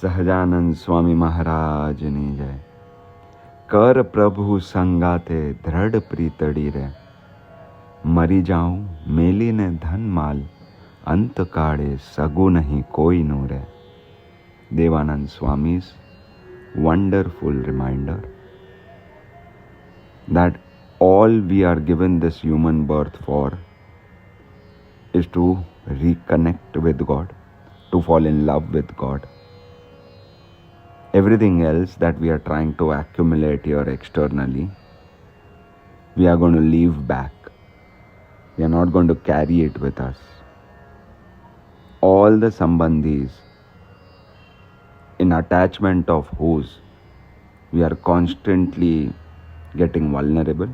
સહજાનંદ સ્વામી મહારાજની જય. કર પ્રભુ સંગાતે દ્રઢ પ્રીતડી રે, મરી જાઉં મેલીને ધન માલ, અંતકાળે સગુ નહીં કોઈનું રે. Devanand Swami's wonderful reminder that all we are given this human birth for is to reconnect with God, to fall in love with God. Everything else that we are trying to accumulate here externally, we are going to leave back. We are not going to carry it with us. All the sambandhis, in attachment of whose we are constantly getting vulnerable,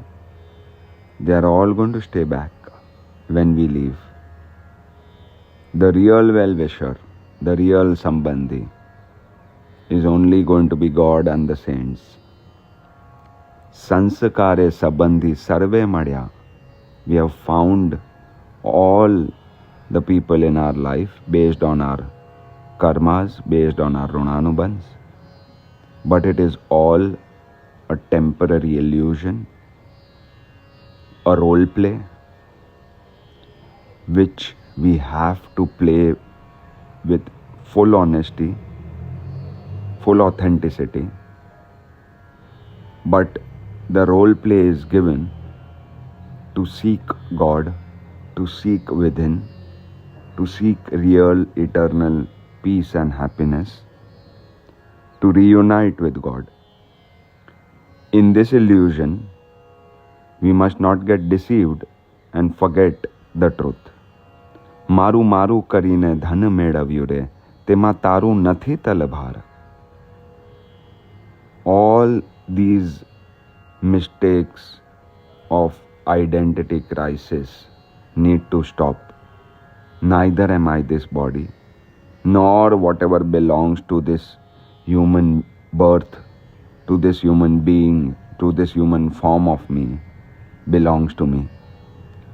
they are all going to stay back when we leave. The real well-wisher, the real sambandhi, is only going to be God and the saints. Sanskare sabandhi sarve madya. We have found all the people in our life based on our karmas, based on our runanubans. But it is all a temporary illusion, a role play, which we have to play with full honesty, full authenticity. But the role play is given to seek God, to seek within, to seek real eternal peace and happiness, to reunite with God. In this illusion, we must not get deceived and forget the truth. મારું મારું કરીને ધન મેળવ્યું રે, તેમાં તારું નથી તલભાર. All these mistakes of identity crisis need to stop. Neither am I this body, nor whatever belongs to this human birth, to this human being, to this human form of me belongs to me.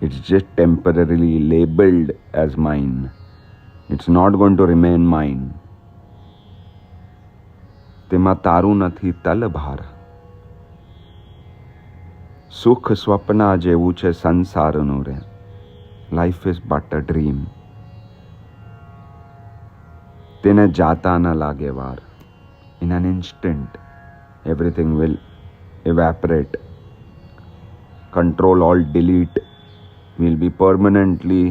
It's just temporarily labeled as mine. It's not going to remain mine. તેમાં તારું નથી તલભાર. સુખ સ્વપ્ન જેવું છે સંસારનું રે. Life is but a dream. તેને જાતા ન લાગે વાર. In an instant, everything will evaporate. Control Alt Delete will be permanently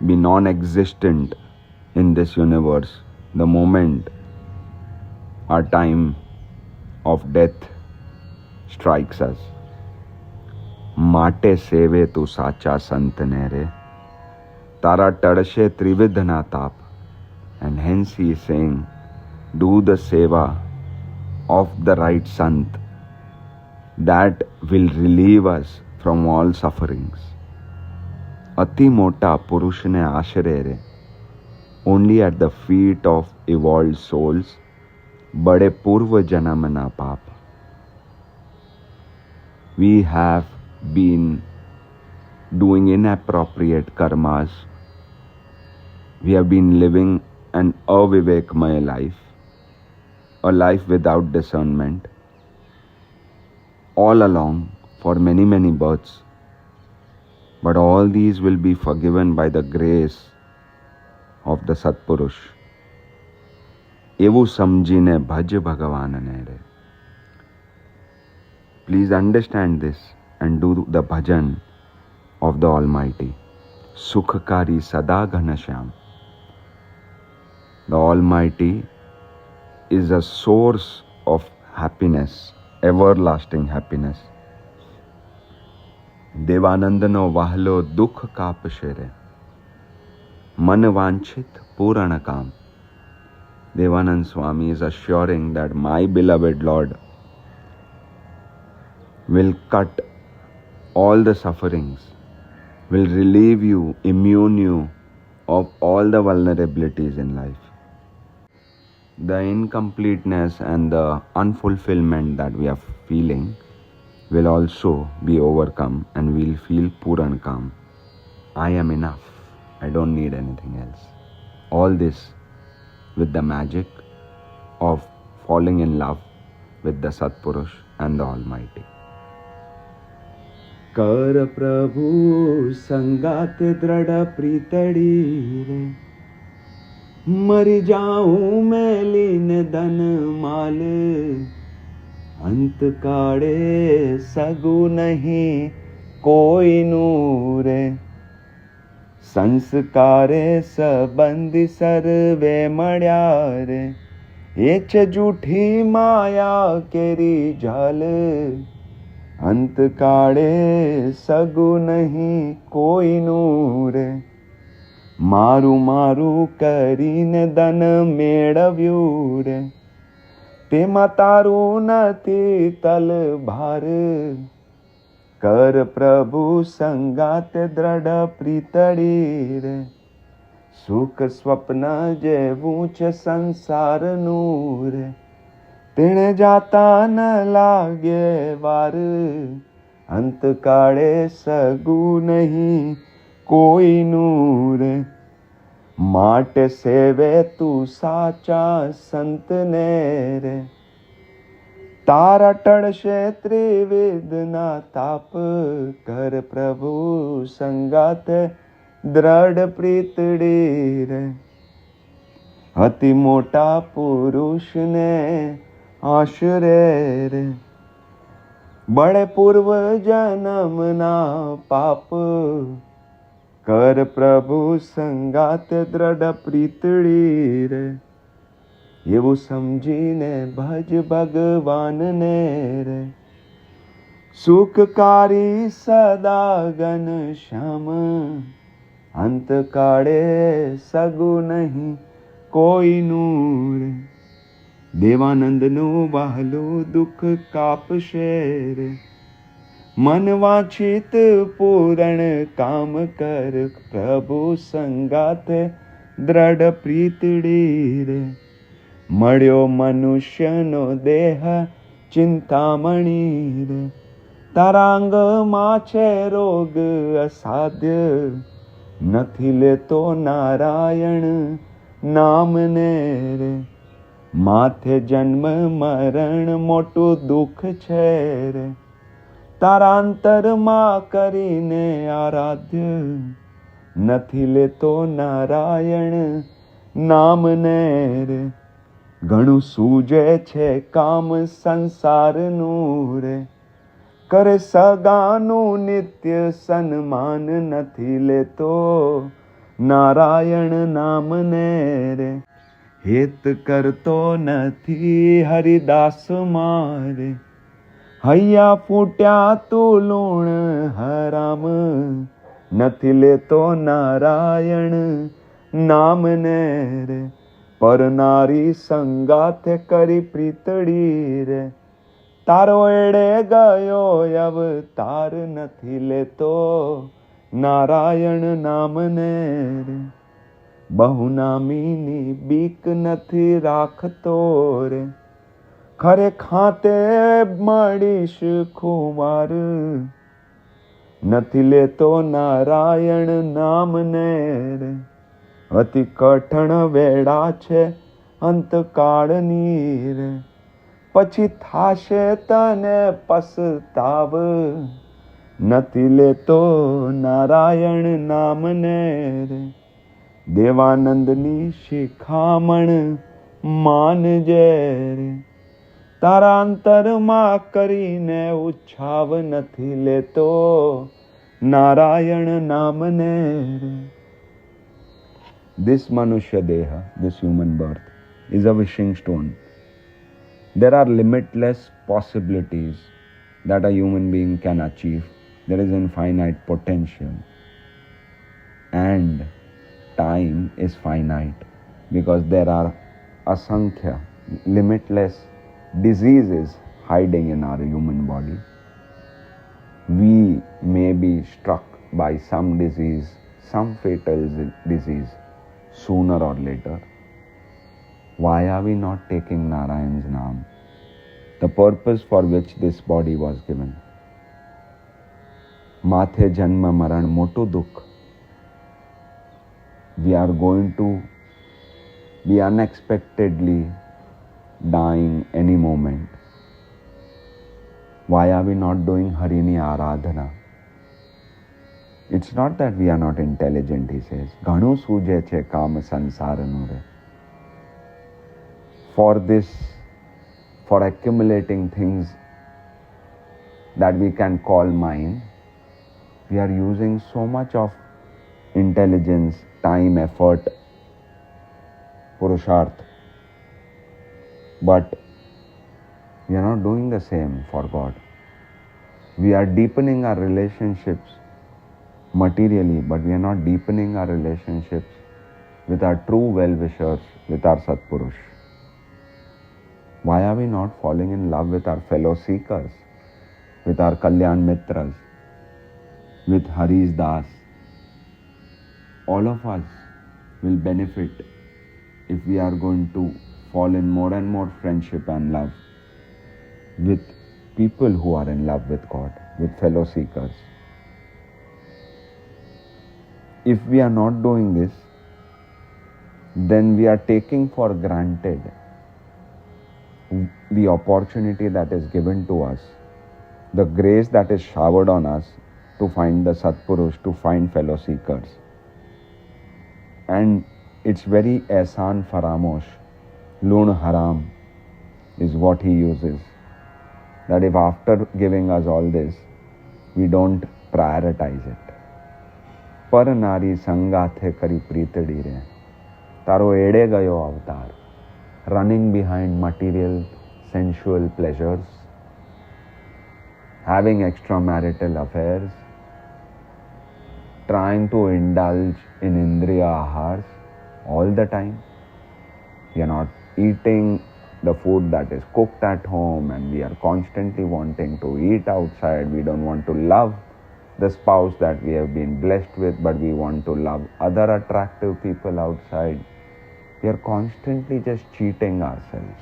be non-existent in this universe the moment our time of death strikes us. માટે સેવે તું સાચા સંતને રે, તારા ટળશે ત્રિવિધના તાપ. And hence he is saying, do the seva of the right sant, that will relieve us from all sufferings. અતિ મોટા પુરુષને આશરે રે, only at the feet of evolved souls બળે પૂર્વ જન્મના પાપ. We have been doing inappropriate karmas. We have been living an avivekmaya life, a life without discernment, all along for many, many births. But all these will be forgiven by the grace of the Satpurush. એવું સમજીને ભજ ભગવાનને રે. Please understand this and do the bhajan of the Almighty. Sukhkari sada ghanashyam. The Almighty is a source of happiness, everlasting happiness. દેવાનંદનો વહાલો દુઃખ કાપશે રે, મન વાંછિત પૂરણ કામ. Devanand Swami is assuring that my beloved Lord will cut all the sufferings, will relieve you, immune you of all the vulnerabilities in life. The incompleteness and the unfulfillment that we are feeling will also be overcome and we'll feel Puran calm. I am enough. I don't need anything else. All this with the magic of falling in love with the Satpurush and the Almighty. कर प्रभु संगात दृढ़ प्रीतड़ी रे, मर जाऊं मैं लीन धन माल, अंत काड़े सगु नहीं कोई नूर, संस्कारे संबंधी सर्वे मड़्यार, एच जूठी माया केरी झाल, अंत काड़े सगु नहीं कोई नूर, मारू मारू करीने धन मेळव्યું रे, तेमा तारू नथी तलभार, कर प्रभु संगात दृढ़ प्रीतड़ी रे, सुख स्वप्न जेवू छे संसार नूर, तेणे जाता न लागे वार, अंत काळे सगू नहीं कोई नूर, माटे सेवे तू साचा संत ने रे, तारा टळशे त्रिविध ना ताप, कर प्रभु संगात दृढ़ प्रीतड़ी रे, अति मोटा पुरुष ने आश्रय रे, बड़े पूर्व जन्म ना पाप, कर प्रभु संगात दृढ़ प्रीतड़ी रे, એવું સમજીને ભજ ભગવાનને રે, સુખકારી સદા ઘન શ્યામ, અંતકાળે સગુ નહીં કોઈનું રે, દેવાનંદનું વહાલું દુઃખ કાપશે રે, મન વાંછિત પૂરણ કામ કર, પ્રભુ સંગાત દ્રઢ પ્રીતડી રે, મળ્યો મનુષ્યનો દેહ ચિંતામણી રે, તારાંગમાં છે રોગ અસાધ્ય, નથી લેતો નારાયણ નામને રે, માથે જન્મ મરણ મોટું દુઃખ છે રે, તારા અંતરમાં કરીને આરાધ્ય, નથી લેતો નારાયણ નામને રે, ઘણું સૂજે છે કામ સંસારનું રે, કરે સગાનું નિત્ય સન્માન, નથી લેતો નારાયણ નામને રે, હેત કરતો નથી હરિદાસ મારે, હૈયા ફૂટ્યા તું લૂણ હરામ, નથી લેતો નારાયણ નામને રે, પર નારી સંગાથે કરી પ્રીતડી રે, તારો એડે ગયો અવતાર, નથી લેતો નારાયણ નામને રે, બહુનામીની બીક નથી રાખતો રે, ખરે ખાતે મળીશ ખુમાર, નથી લેતો નારાયણ નામને રે, અતિ કઠણ વેળા છે અંતકાળની રે, પછી થાશે તને પસ્તાવ, નથી લેતો નારાયણ નામને રે, દેવાનંદની શિખામણ માનજે રે, તારા અંતરમાં કરીને ઉચ્છાવ, નથી લેતો નારાયણ નામને રે. This Manushya Deha, this human birth, is a wishing stone. There are limitless possibilities that a human being can achieve. There is infinite potential. And time is finite because there are asankhya, limitless diseases hiding in our human body. We may be struck by some disease, some fatal disease, sooner or later. Why are we not taking Narayan's Naam? The purpose for which this body was given. Mathe janma maran motu dukh. We are going to be unexpectedly dying any moment. Why are we not doing Harini Aradhana? It's not that we are not intelligent, he says. Ghanu suje che kam sansaranu re. For this, for accumulating things that we can call mind, we are using so much of intelligence, time, effort, purusharth. But we are not doing the same for God. We are deepening our relationships materially, but we are not deepening our relationships with our true well-wishers, with our Satpurush. Why are we not falling in love with our fellow seekers, with our Kalyan Mitras, with Hari's Das? All of us will benefit if we are going to fall in more and more friendship and love with people who are in love with God, with fellow seekers. If we are not doing this, then we are taking for granted the opportunity that is given to us, the grace that is showered on us to find the Satpurush, to find fellow seekers. And it's very ehsan faramosh, loon haram is what he uses. That if after giving us all this, we don't prioritize it. पर नारी संगाथे करी प्रीतड़ी रे तारो एड़े गयो अवतार, running behind material sensual pleasures, having extramarital affairs, trying to indulge in indriya ahars all the time. We are not eating the food that is cooked at home, and we are constantly wanting to eat outside. We don't want to love the spouse that we have been blessed with, but we want to love other attractive people outside. We are constantly just cheating ourselves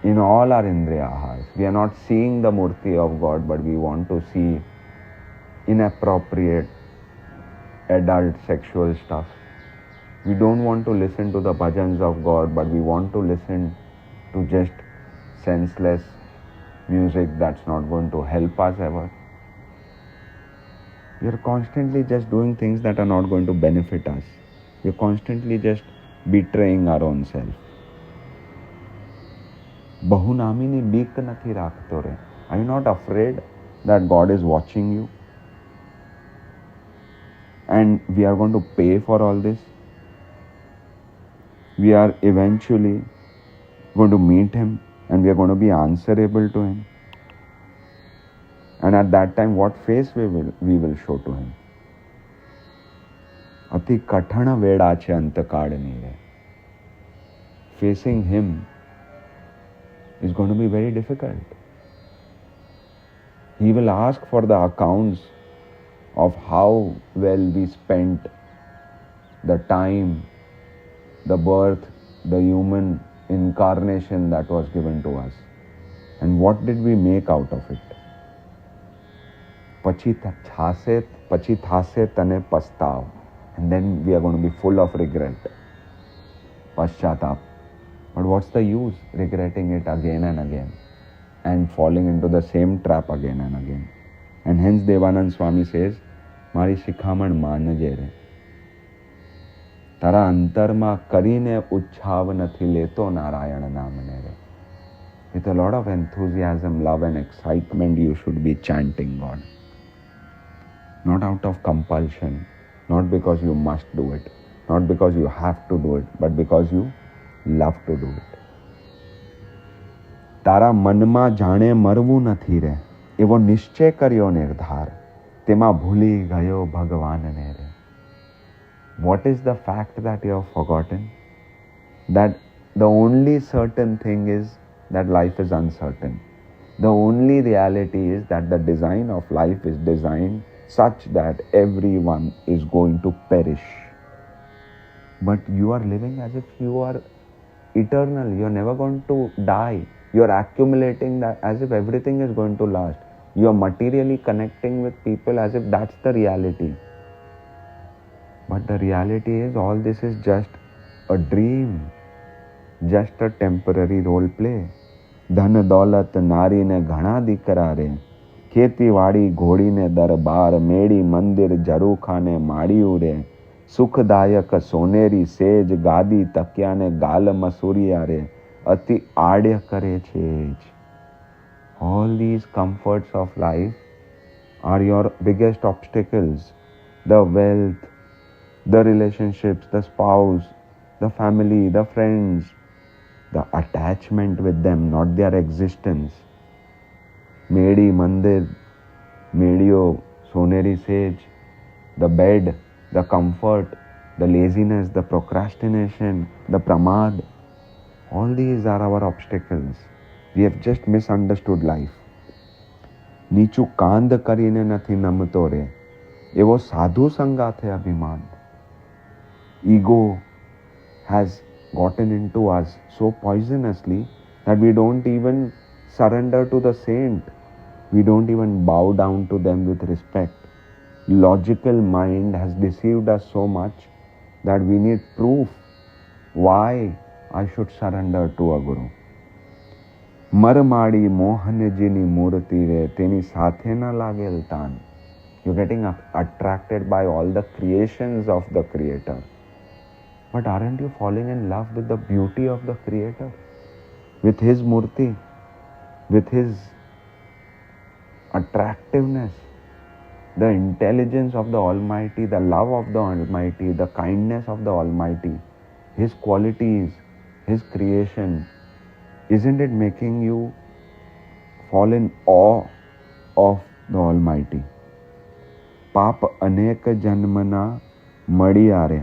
in all our indriyahas. We are not seeing the Murti of God, but we want to see inappropriate adult sexual stuff. We don't want to listen to the bhajans of God, but we want to listen to just senseless music that's not going to help us ever. We are constantly just doing things that are not going to benefit us. We are constantly just betraying our own self. Bahunamini beek nathi rakhto re. Are you not afraid that God is watching you? And we are going to pay for all this. We are eventually going to meet Him, and we are going to be answerable to Him. And at that time, what face we will show to Him? Ati kathana veda che antakadani re. Facing Him is going to be very difficult. He will ask for the accounts of how well we spent the time, the birth, the human incarnation that was given to us. And what did we make out of it? Pachi thase tane pastav. And then we are going to be full of regret. Paschatap. But what's the use regretting it again and again and falling into the same trap again and again? And hence Devanand Swami says, Mari shikhaman manje re. Tara antarma karine uchhav nathi leto Narayana namane re. With a lot of enthusiasm, love and excitement, you should be chanting God. Not out of compulsion, not because you must do it, not because you have to do it, but because you love to do it. તારા મનમાં જાણે મરવું નથી રે, એવો નિશ્ચય કર્યો નિર્ધાર, તેમાં ભૂલી ગયો ભગવાનને રે. What is the fact that you have forgotten? That the only certain thing is that life is uncertain. The only reality is that the design of life is designed such that everyone is going to perish. But you are living as if you are eternal. You are never going to die. You are accumulating that as if everything is going to last. You are materially connecting with people as if that's the reality. But the reality is all this is just a dream, just a temporary role play. ધન દોલત નારીને ઘણા દીકરા રે, ખેતીવાડી ઘોડીને દરબાર, મેળી મંદિર ઝરૂખાને માળિયું રે, સુખદાયક સોનેરી સેજ, ગાદી તકિયાને ગાલ મસૂરિયા રે, અતિ આડ્ય કરે છે જ. All these comforts of life are your biggest obstacles. The wealth, the relationships, the spouse, the family, the friends, the attachment with them, not their existence. Medi mandir, medio, soneri sage, the bed, the comfort, the laziness, the procrastination, the pramad, all these are our obstacles. We have just misunderstood life. નીચું કાંદ કરીને નથી નમતો રે, એવો સાધુ સંગાથે અભિમાન. Ego has gotten into us so poisonously that we don't even surrender to the saint. We don't even bow down to them with respect. Logical mind has deceived us so much that we need proof why I should surrender to a guru. મરમાડી મોહનજીની મૂર્તિ રે, તેની સાથે ન લાગેલ તાન. You're getting attracted by all the creations of the Creator. But aren't you falling in love with the beauty of the Creator? With His Murti? With His attractiveness? The intelligence of the Almighty, the love of the Almighty, the kindness of the Almighty, His qualities, His creation. Isn't it making you fall in awe of the Almighty? પાપ અનેક જન્મના મળ્યા રે,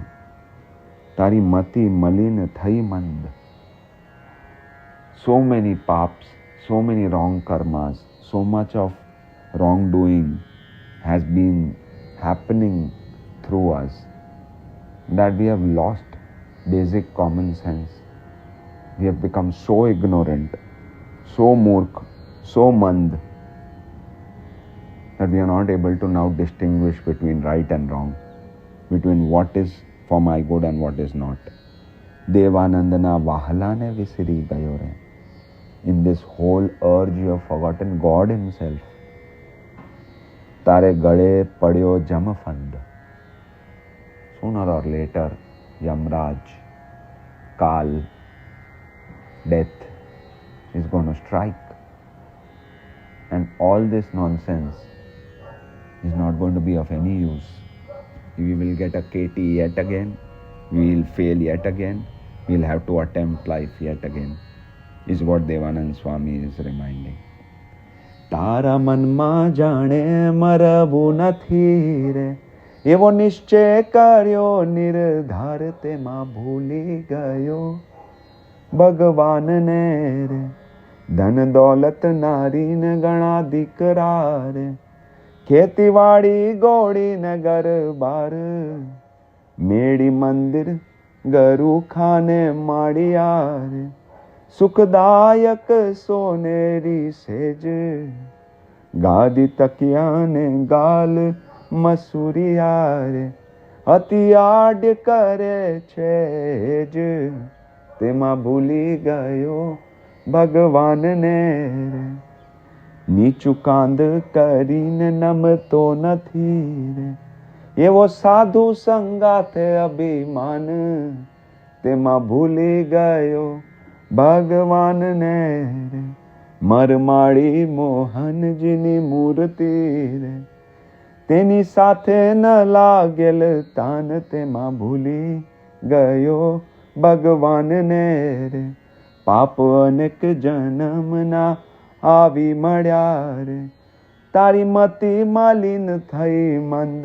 તારી મતિ મલિન થઈ મંદ. So many paps, so many wrong karmas, so much of wrongdoing has been happening through us that we have lost basic common sense. We have become so ignorant, so murkh, so mand, that we are not able to now distinguish between right and wrong, between what is for my good and what is not. Devanandana Vahalane visiri gayo re. In this whole urge you have forgotten God Himself. Tare gade padyo jamafand. Sooner or later, Yamraj, Kal, death is going to strike. And all this nonsense is not going to be of any use. We will get a KT yet again. We will fail yet again. We will have to attempt life yet again. Is what Devanand Swami is reminding. તારા મનમાં જાણે મરવું નથી રે, એવો નિશ્ચય કર્યો નિર્ધાર, તેમાં ભૂલી ગયો ભગવાનને રે. ધન દોલત નારીને ઘણા દીકરા રે, ખેતીવાડી ગોળી નગર બાર, મેળી મંદિર ગરુખાને માળિયા રે, સુખદાયક સોનેરી સેજ, ગાદી તકિયાને ગાલ મસૂરિયા રે, અતિ આડ કરે છે જ, તેમાં ભૂલી ગયો ભગવાનને રે. નીચું કાંદ કરીને નમતો નથી રે, એવો સાધુ સંગાથે અભિમાન, તેમાં ભૂલી ગયો ભગવાનને રે. મરમાળી મોહનજીની મૂર્તિ રે, તેની સાથે ન લાગેલ તાન, તેમાં ભૂલી ગયો ભગવાનને રે. પાપ અનેક જન્મના આવી મળ્યા રે, તારી મતિ મલિન થઈ મંદ,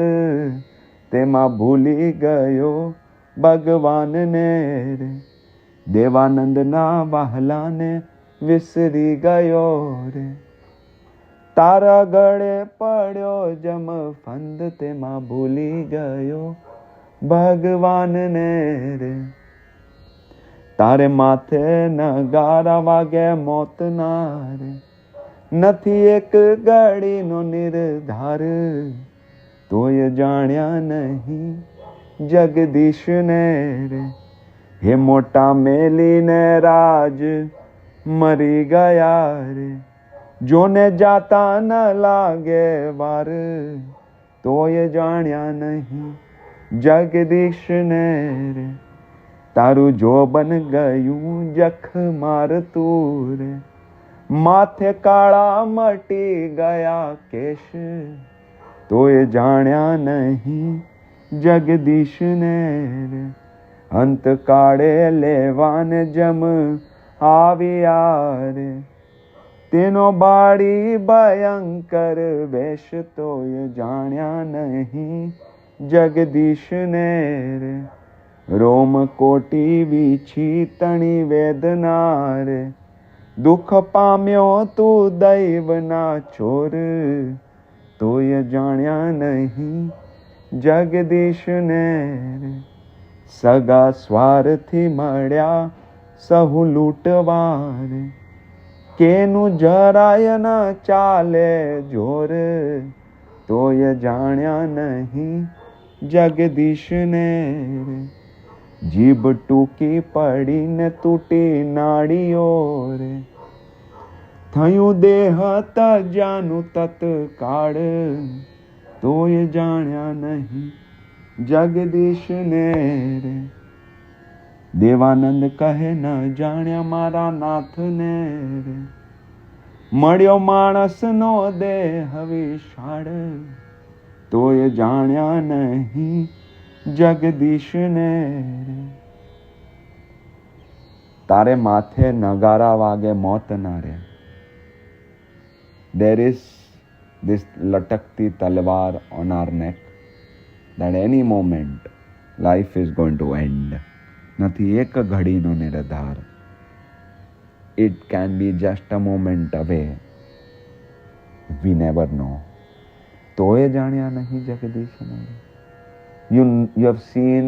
તેમાં ભૂલી ગયો ભગવાનને રે. દેવાનંદના વહાલાને વિસરી ગયો રે, તારા ગળે પડ્યો જમફંદ, તેમાં ભૂલી ગયો ભગવાનને રે. તારે માથે નગારા વાગે મોતના રે, નથી એક ઘડીનો નિર્ધાર, તોય જાણ્યા નહીં જગદીશને રે. હે મોટા મેલીને રાજ મરી ગયા રે, જોને જાતા ન લાગે વાર, તોય જાણ્યા નહીં જગદીશને રે. તારું જોબન ગયું જખ મારતું રે, માથે કાળા મટી ગયા કેશ, તોય જાણ્યા નહીં જગદીશને રે. અંત કાળે લેવાને જમ આવ્યા રે, તેનો બાળી ભયંકર વેશ, તોય જાણ્યા નહીં જગદીશને રે. રોમ કોટી વીછી તણી વેદના રે, દુઃખ પામ્યો તું દૈવના ચોર, તોય જાણ્યા નહીં જગદીશને રે. સગા સ્વાર્થી મળ્યા સહુ લૂંટવા રે, કેનું જરાય ન ચાલે જોર, તોય જાણ્યા નહીં જગદીશને રે. જીભ ટૂંકી પડીને તૂટી નાડીઓ રે, થયું દેહ તજાનું તત્કાળ, તોય જાણ્યા નહીં જગદીશને રે. દેવાનંદ કહે ન જાણ્યા મારા નાથને રે, મળ્યો માણસનો દેહ વિશાળ, તોય જાણ્યા નહીં જગદીશને રે. તારે માથે નગારા વાગે મોત ના રે. There is this લટકતી તલવાર on our neck that any moment life is going to end. નથી એક ઘડીનો નિર્ધાર. It can be just a moment away. We never know. તોય જાણ્યા નહીં જગદીશને. You have seen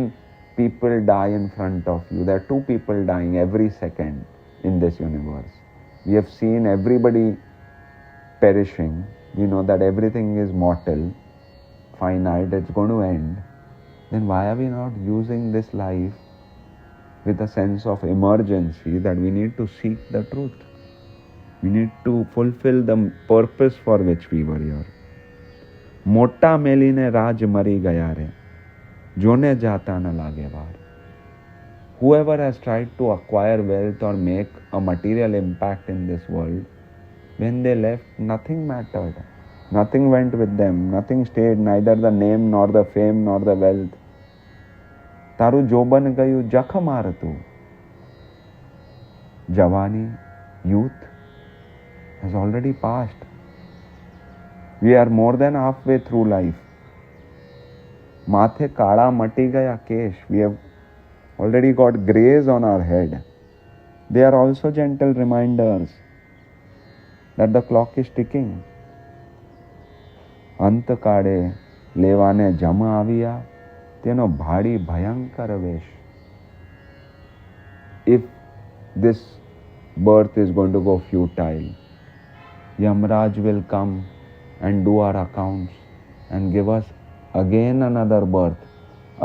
people die in front of you. There are two people dying every second in this universe. We have seen everybody perishing. We know that everything is mortal, finite, it's going to end. Then why are we not using this life with a sense of emergency that we need to seek the truth? We need to fulfill the purpose for which we were here. મોટા મેલીને રાજ મરી ગયા રે, જોને જાતા ન લાગે વાર. Whoever has tried to acquire wealth or make a material impact in this world, when they left, nothing mattered. Nothing went with them. Nothing stayed, neither the name, nor the fame, nor the wealth. તારું જોબન ગયું જખ મારતું. Javani, youth, has already passed. We are more than halfway through life. માથે કાળા મટી ગયા cache. We have already got grays on our head. They are also gentle reminders that the clock is ticking. અંત કાળે લેવાને જમ આવ્યા, તેનો ભાડી ભયંકર વેશ. If this birth is going to go futile, Yamraj will come and do our accounts and give us again another birth,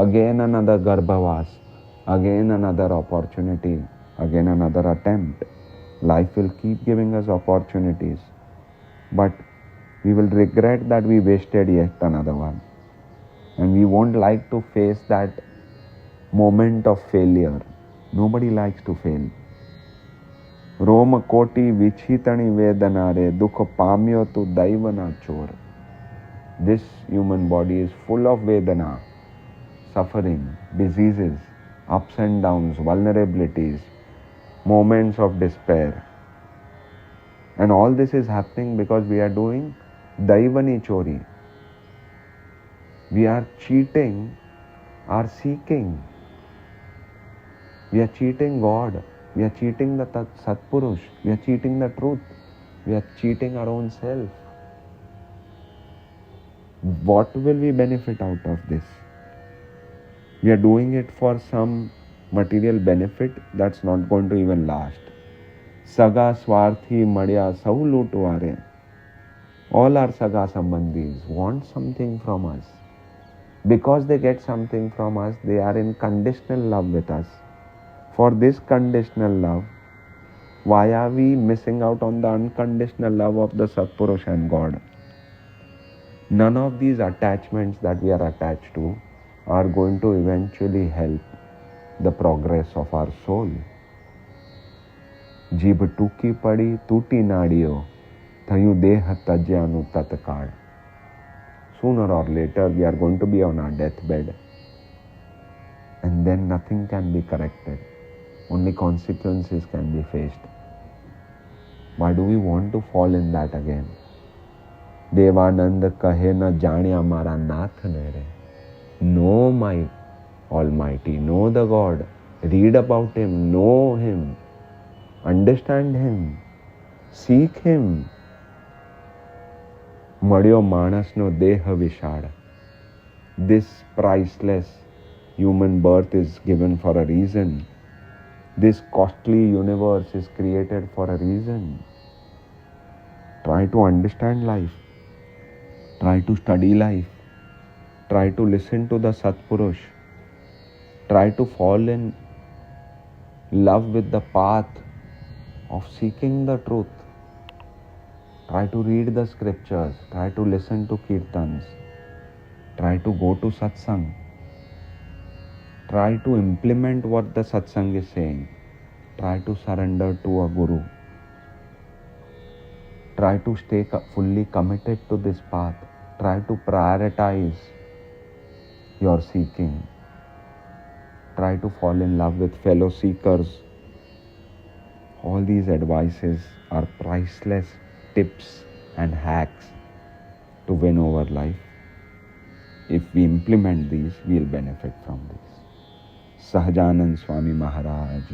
again another Garbhavas, again another opportunity, again another attempt. Life will keep giving us opportunities, but we will regret that we wasted yet another one. And we won't like to face that moment of failure. Nobody likes to fail. રોમ કોટી વિછીતણી વેદના રે, દુઃખ પામ્યો તું દૈવના ચોર. This human body is full of vedana, suffering, diseases, ups and downs, vulnerabilities, moments of despair. And all this is happening because we are doing daivani chori. We are cheating our seeking. We are cheating God. We are cheating the Satpurush. We are cheating the truth. We are cheating our own self. What will we benefit out of this? We are doing it for some material benefit that's not going to even last. Saga Swarthi Madhya Sau Lutware. All our Saga Sambandhis want something from us. Because they get something from us, they are in conditional love with us. for this conditional love, why are we missing out on the unconditional love of the Satpurush and God? None of these attachments that we are attached to are going to eventually help the progress of our soul. જીભ ટૂંકી પડી તૂટી નાડીઓ થયું દેહ તજ્યાનું તત્કાળ. Sooner or later we are going to be on our deathbed, and then nothing can be corrected. Only consequences can be faced. Why do we want to fall in that again? Devanand kahe na jaanya mara nath ne re. Know my Almighty, know the God, read about Him, know Him, understand Him, seek Him. મળ્યો માણસનો દેહ વિશાળ. This priceless human birth is given for a reason. This costly universe is created for a reason. Try to understand life. Try to study life. Try to listen to the Satpurush. Try to fall in love with the path of seeking the truth. Try to read the scriptures. Try to listen to kirtans. Try to go to satsang. Try to implement what the satsang is saying. Try to surrender to a guru. Try to stay fully committed to this path. Try to prioritize your seeking. Try to fall in love with fellow seekers. All these advices are priceless tips and hacks to win over life. If we implement these, we'll benefit from this. Sahajanand Swami Maharaj.